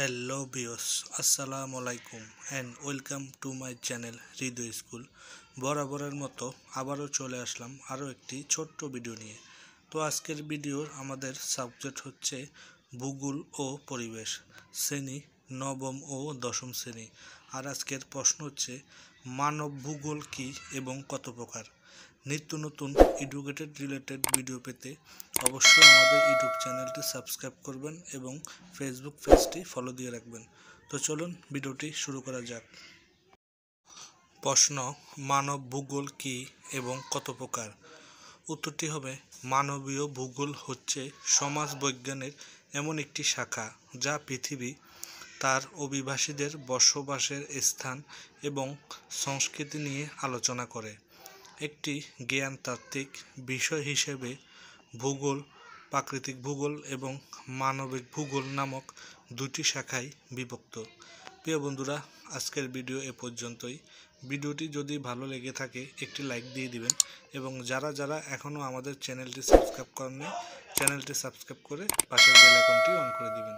Hello viewers, আসসালামু আলাইকুম and welcome to my channel Hriday school. বরাবরের মতো আবারও চলে আসলাম আরও একটি ছোট্ট ভিডিও নিয়ে। তো আজকের ভিডিওর আমাদের সাবজেক্ট হচ্ছে ভূগোল ও পরিবেশ, শ্রেণী নবম ও দশম শ্রেণী। আর আজকের প্রশ্ন হচ্ছে মানব ভূগোল কী এবং কত প্রকার। নিত্য নতুন এডুকেটেড রিলেটেড ভিডিও পেতে অবশ্যই আমাদের ইউটিউব চ্যানেলটি সাবস্ক্রাইব করবেন এবং ফেসবুক পেজটি ফলো দিয়ে রাখবেন। তো চলুন ভিডিওটি শুরু করা যাক। প্রশ্ন, মানব ভূগোল কী এবং কত প্রকার। উত্তরটি হবে মানবীয় ভূগোল হচ্ছে সমাজ বিজ্ঞানের এমন একটি শাখা যা পৃথিবী, তার অভিবাসীদের বসবাসের স্থান এবং সংস্কৃতি নিয়ে আলোচনা করে। একটি জ্ঞানতাত্ত্বিক বিষয় হিসেবে ভূগোল প্রাকৃতিক ভূগোল এবং মানবিক ভূগোল নামক দুটি শাখায় বিভক্ত। প্রিয় বন্ধুরা, আজকের ভিডিও এ পর্যন্তই। ভিডিওটি যদি ভালো লেগে থাকে একটি লাইক দিয়ে দিবেন এবং যারা যারা এখনও আমাদের চ্যানেলটি সাবস্ক্রাইব করেননি চ্যানেলটি সাবস্ক্রাইব করে পাশের বেল আইকনটি অন করে দিবেন।